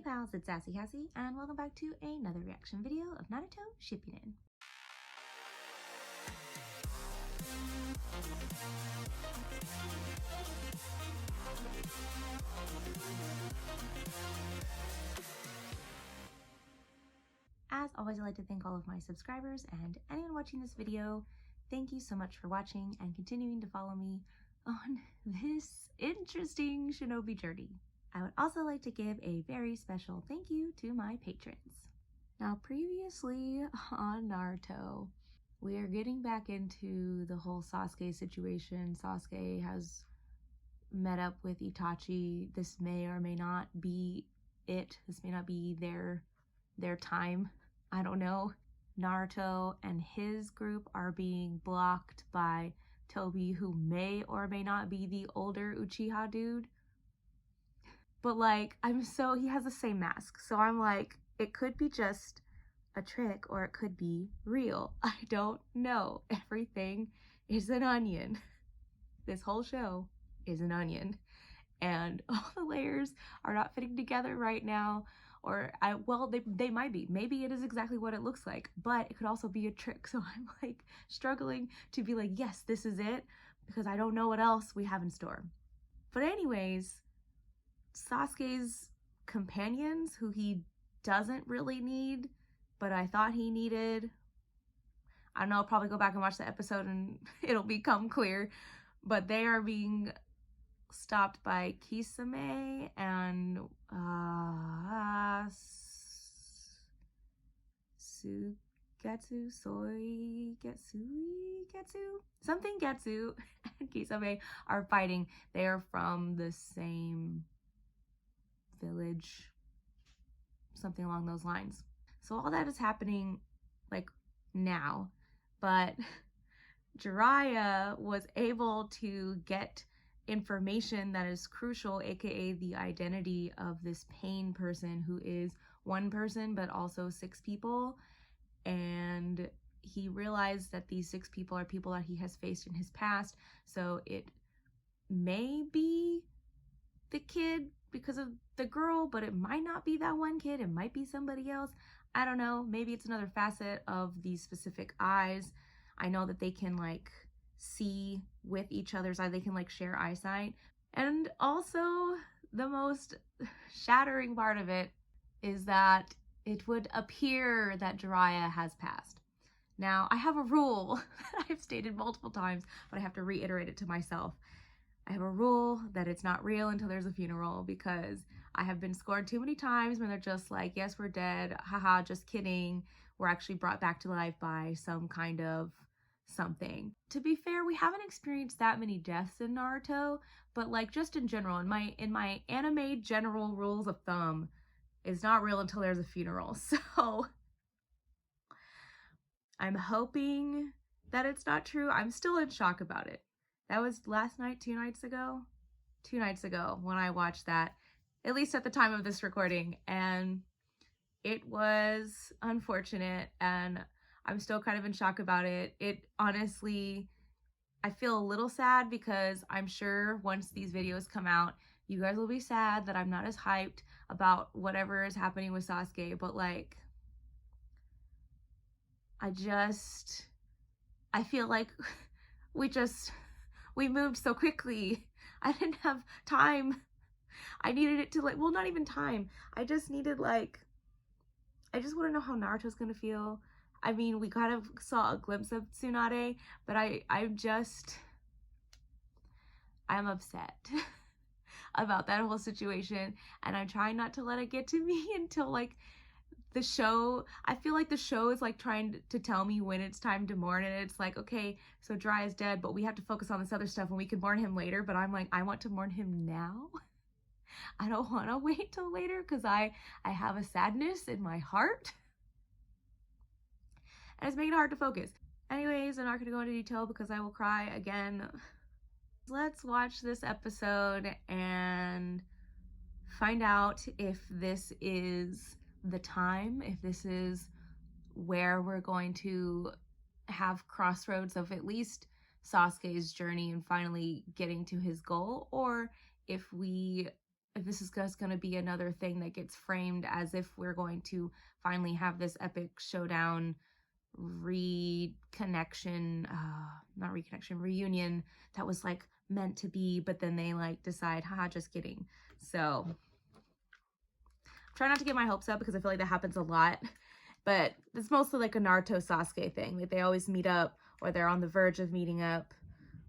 pals, it's Sassy Kassie, and welcome back to another reaction video of Naruto Shippuden. As always, I'd like to thank all of my subscribers and anyone watching this video. Thank you so much for watching and continuing to follow me on this interesting shinobi journey. I would also like to give a very special thank you to my patrons. Now, previously on Naruto, we are getting back into the whole Sasuke situation. Sasuke has met up with Itachi. This may or may not be it. This may not be their time. I don't know. Naruto and his group are being blocked by Tobi, who may or may not be the older Uchiha dude. But like, he has the same mask. So I'm like, it could be just a trick or it could be real. I don't know. Everything is an onion. This whole show is an onion. And all the layers are not fitting together right now. Or, well, they might be. Maybe it is exactly what it looks like. But it could also be a trick. So I'm like struggling to be like, yes, this is it. Because I don't know what else we have in store. But anyways, Sasuke's companions, who he doesn't really need, but I thought he needed. I don't know, I'll probably go back and watch the episode and it'll become clear. But they are being stopped by Kisame and something Getsu and Kisame are fighting. They are from the same village, something along those lines. So all that is happening like now, but Jiraiya was able to get information that is crucial, aka the identity of this pain person who is one person but also 6 people, and he realized that these 6 people are people that he has faced in his past. So it may be the kid because of the girl, but it might not be that one kid. It might be somebody else. I don't know. Maybe it's another facet of these specific eyes. I know that they can like see with each other's eye. They can like share eyesight. And also the most shattering part of it is that it would appear that Jiraiya has passed. Now, I have a rule that I've stated multiple times, but I have to reiterate it to myself. I have a rule that it's not real until there's a funeral, because I have been scored too many times when they're just like, yes, we're dead, haha, just kidding. We're actually brought back to life by some kind of something. To be fair, we haven't experienced that many deaths in Naruto, but like just in general, in my anime general rules of thumb, it's not real until there's a funeral. So I'm hoping that it's not true. I'm still in shock about it. That was last night, 2 nights ago? 2 nights ago when I watched that, at least at the time of this recording, and it was unfortunate, and I'm still kind of in shock about it. It honestly, I feel a little sad because I'm sure once these videos come out, you guys will be sad that I'm not as hyped about whatever is happening with Sasuke, but like, I feel like we moved so quickly. I didn't have time. I needed it to like, well, not even time. I just needed like, I just want to know how Naruto's gonna feel. I mean, we kind of saw a glimpse of Tsunade, but I'm upset about that whole situation, and I'm trying not to let it get to me until like the show. I feel like the show is like trying to tell me when it's time to mourn, and it's like, okay, so Jiraiya's dead, but we have to focus on this other stuff and we can mourn him later. But I'm like, I want to mourn him now. I don't want to wait till later because I have a sadness in my heart. And it's making it hard to focus. Anyways, I'm not going to go into detail because I will cry again. Let's watch this episode and find out if this is the time, if this is where we're going to have crossroads of at least Sasuke's journey and finally getting to his goal, or if we if this is just going to be another thing that gets framed as if we're going to finally have this epic showdown reconnection, not reconnection, reunion that was like meant to be, but then they like decide, haha, just kidding. So try not to get my hopes up because I feel like that happens a lot, but it's mostly like a Naruto Sasuke thing. Like they always meet up, or they're on the verge of meeting up,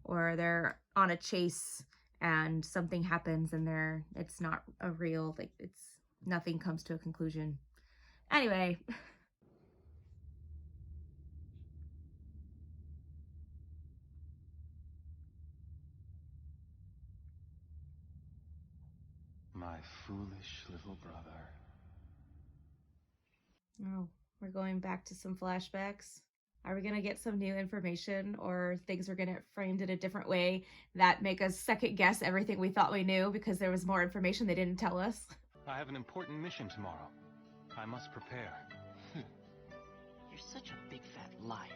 or they're on a chase and something happens and it's not a real, like nothing comes to a conclusion. Anyway. My foolish little brother. Oh, we're going back to some flashbacks. Are we going to get some new information, or things are going to get framed in a different way that make us second guess everything we thought we knew because there was more information they didn't tell us? I have an important mission tomorrow. I must prepare. You're such a big fat liar.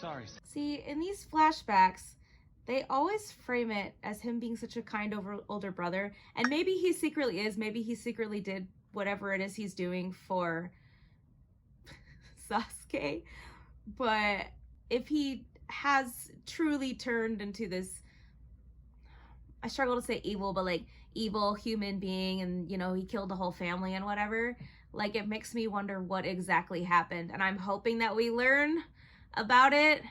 Sorry. See, in these flashbacks, they always frame it as him being such a kind older brother. And maybe he secretly is. Maybe he secretly did whatever it is he's doing for Sasuke. But if he has truly turned into this, I struggle to say evil, but like evil human being, and you know, he killed the whole family and whatever, like it makes me wonder what exactly happened. And I'm hoping that we learn about it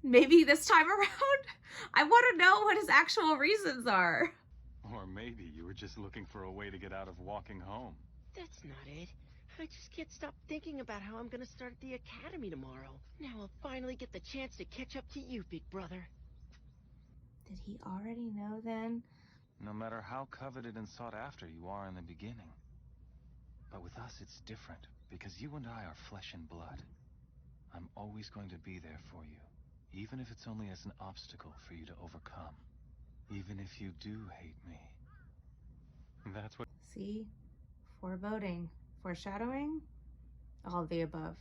maybe this time around. I want to know what his actual reasons are. Or maybe you were just looking for a way to get out of walking home. That's not it. I just can't stop thinking about how I'm gonna start at the academy tomorrow. Now I'll finally get the chance to catch up to you, big brother. Did he already know then? No matter how coveted and sought after you are in the beginning. But with us it's different, because you and I are flesh and blood. I'm always going to be there for you, even if it's only as an obstacle for you to overcome. Even if you do hate me. That's what... See? Foreboding. Foreshadowing? All of the above.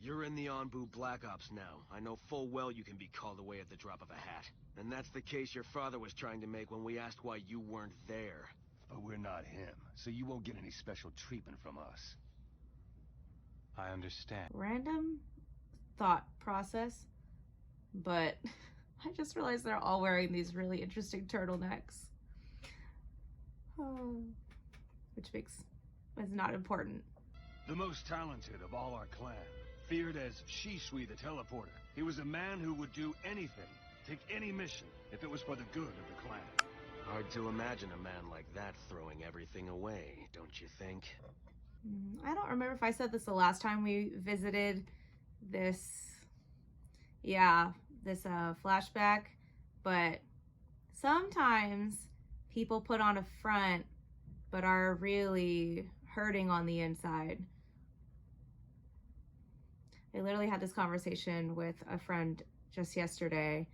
You're in the Anbu Black Ops now. I know full well you can be called away at the drop of a hat. And that's the case your father was trying to make when we asked why you weren't there. But we're not him, so you won't get any special treatment from us. I understand. Random thought process, but I just realized they're all wearing these really interesting turtlenecks. Oh, which is not important. The most talented of all our clan, feared as Shisui the Teleporter. He was a man who would do anything, take any mission, if it was for the good of the clan. Hard to imagine a man like that throwing everything away, don't you think? I don't remember if I said this the last time we visited this, flashback, but sometimes people put on a front but are really hurting on the inside. I literally had this conversation with a friend just yesterday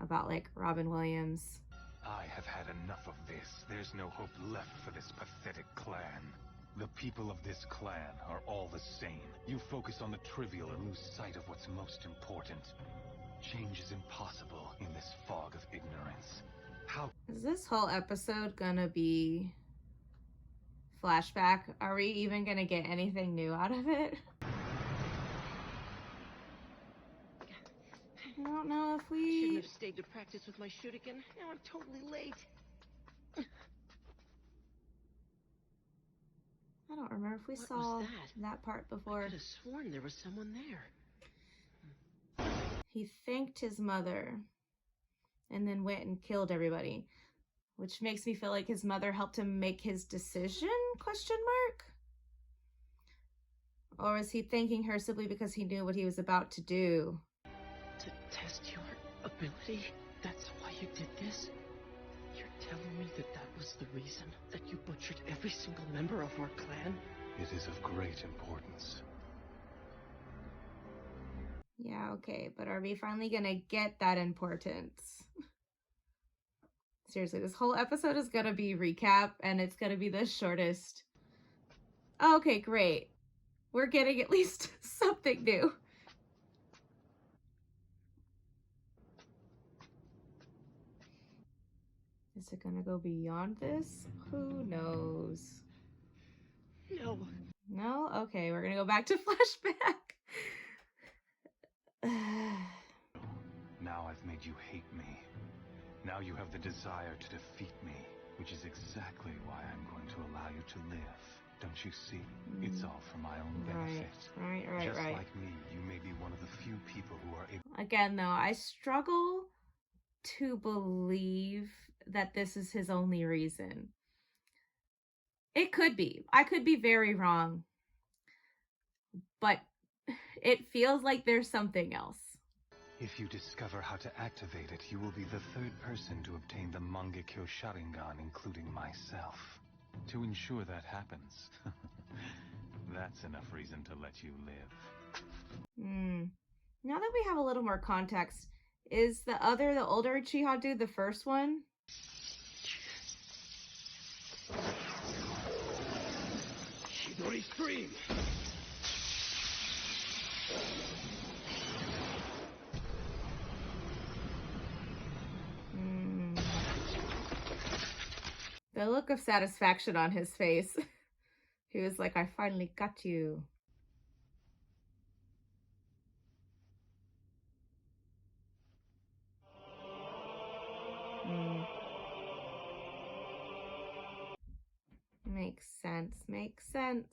about like Robin Williams. I have had enough of this. There's no hope left for this pathetic clan. The people of this clan are all the same. You focus on the trivial and lose sight of what's most important. Change is impossible in this fog of ignorance. How is this whole episode gonna be flashback? Are we even gonna get anything new out of it? I don't know if we... Shouldn't have stayed to practice with my Shuriken. Now I'm totally late. I don't remember if we What saw was that part before. I could have sworn there was someone there. He thanked his mother and then went and killed everybody, which makes me feel like his mother helped him make his decision, ? Or was he thanking her simply because he knew what he was about to do? To test your ability? That's why you did this? You're telling me that was the reason that you butchered every single member of our clan? it is of great importance. Yeah, okay, but are we finally gonna get that importance? Seriously, this whole episode is gonna be recap, and it's gonna be the shortest. Okay, great. we're getting at least something new. Is it gonna go beyond this? Who knows? No. No? Okay, we're gonna go back to flashback. Now I've made you hate me. Now you have the desire to defeat me, which is exactly why I'm going to allow you to live. Don't you see? It's all for my own benefit. Right. Just like me, you may be one of the few people who are able... Again, though, I struggle to believe that this is his only reason. It could be. I could be very wrong. But it feels like there's something else. If you discover how to activate it, you will be the third person to obtain the Mangekyo Sharingan, including myself. To ensure that happens, that's enough reason to let you live. Now that we have a little more context, is the older Uchiha dude the first one? Shidori Stream! The look of satisfaction on his face. He was like, I finally got you. Makes sense. Makes sense.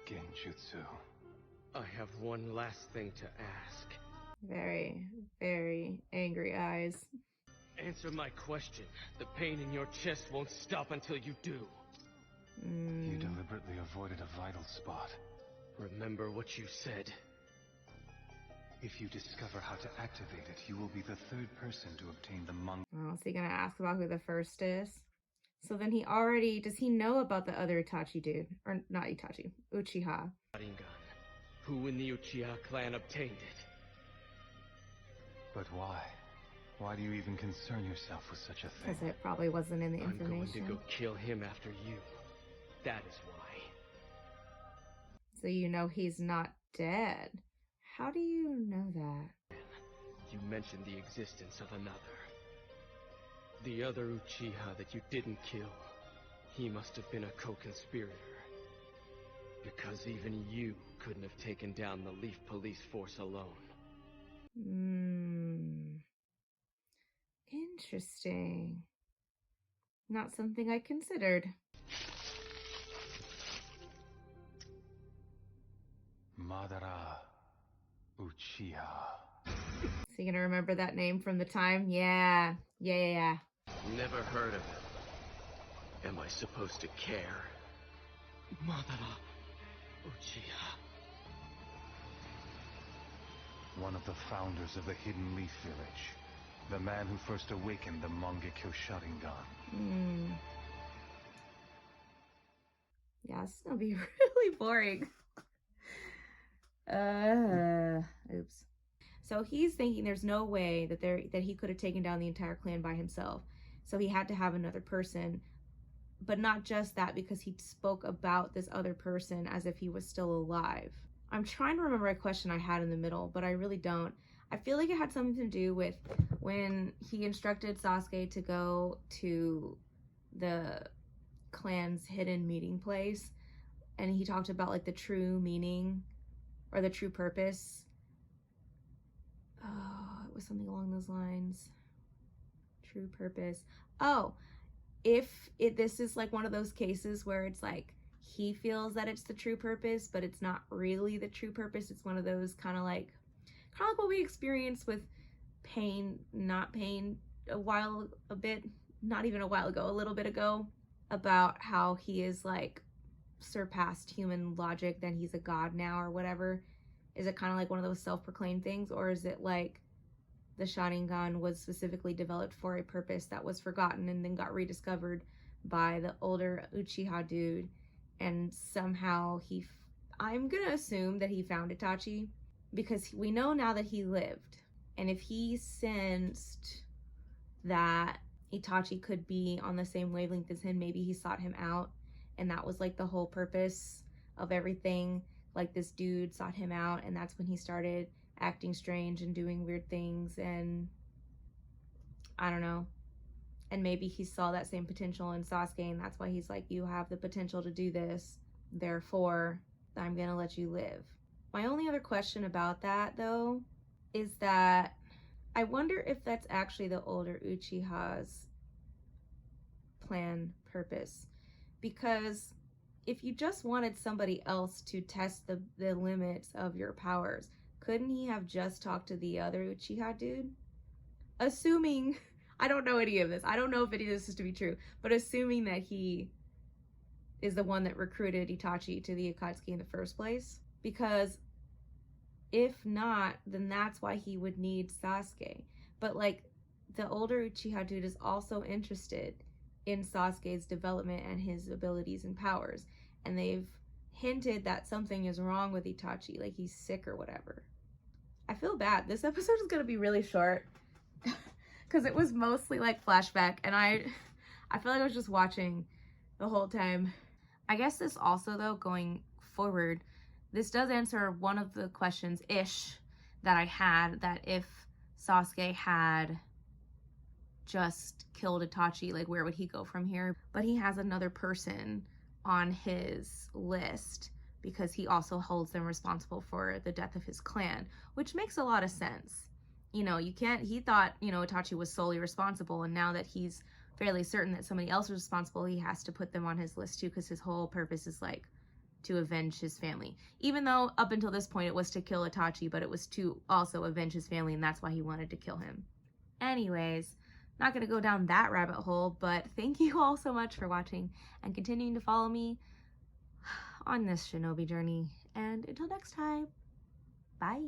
Genjutsu. I have one last thing to ask. Very, very angry eyes. Answer my question. The pain in your chest won't stop until you do. You deliberately avoided a vital spot. Remember what you said. If you discover how to activate it, you will be the third person to obtain the Oh, is he gonna ask about who the first is? So then does he know about the other Itachi dude? Or not Itachi, Uchiha. Sharingan. Who in the Uchiha clan obtained it? But why? Why do you even concern yourself with such a thing? Because it probably wasn't in the information. I'm going to go kill him after you. That is why. So you know he's not dead. How do you know that? You mentioned the existence of another. The other Uchiha that you didn't kill. He must have been a co-conspirator. Because even you couldn't have taken down the Leaf Police Force alone. Interesting. Not something I considered. Madara Uchiha. So you gonna remember that name from the time? Yeah. Never heard of it. Am I supposed to care? Madara Uchiha. One of the founders of the Hidden Leaf Village. The man who first awakened the Mangekyo Sharingan. Yeah, this is gonna be really boring. Oops. So he's thinking there's no way that he could have taken down the entire clan by himself. So he had to have another person. But not just that, because he spoke about this other person as if he was still alive. I'm trying to remember a question I had in the middle, but I really don't. I feel like it had something to do with when he instructed Sasuke to go to the clan's hidden meeting place, and he talked about like the true meaning or the true purpose. Oh, it was something along those lines. True purpose. Oh, this is like one of those cases where it's like he feels that it's the true purpose, but it's not really the true purpose. It's one of those kind of like what we experienced with pain, not pain, a little bit ago, about how he is like surpassed human logic, then he's a god now or whatever. Is it kind of like one of those self-proclaimed things, or is it like the Sharingan was specifically developed for a purpose that was forgotten and then got rediscovered by the older Uchiha dude, and somehow I'm gonna assume that he found Itachi, because we know now that he lived, and if he sensed that Itachi could be on the same wavelength as him. Maybe he sought him out, and that was like the whole purpose of everything. Like, this dude sought him out, and that's when he started acting strange and doing weird things, and I don't know. And maybe he saw that same potential in Sasuke, and that's why he's like, you have the potential to do this, therefore I'm gonna let you live. My only other question about that, though, is that I wonder if that's actually the older Uchiha's plan purpose. Because if you just wanted somebody else to test the limits of your powers, couldn't he have just talked to the other Uchiha dude? Assuming, I don't know any of this. I don't know if any of this is to be true, but assuming that he is the one that recruited Itachi to the Akatsuki in the first place. Because if not, then that's why he would need Sasuke. But like, the older Uchiha dude is also interested in Sasuke's development and his abilities and powers. And they've hinted that something is wrong with Itachi, like he's sick or whatever. I feel bad. This episode is gonna be really short because it was mostly like flashback, and I feel like I was just watching the whole time. I guess this also, though, going forward, this does answer one of the questions-ish that I had, that if Sasuke had just killed Itachi, like, where would he go from here? But he has another person on his list because he also holds them responsible for the death of his clan, which makes a lot of sense. You know, you can't, he thought, you know, Itachi was solely responsible, and now that he's fairly certain that somebody else is responsible, he has to put them on his list too, because his whole purpose is like to avenge his family. Even though up until this point it was to kill Itachi, but it was to also avenge his family, and that's why he wanted to kill him. Anyways, not gonna go down that rabbit hole, but thank you all so much for watching and continuing to follow me on this shinobi journey. And until next time, bye!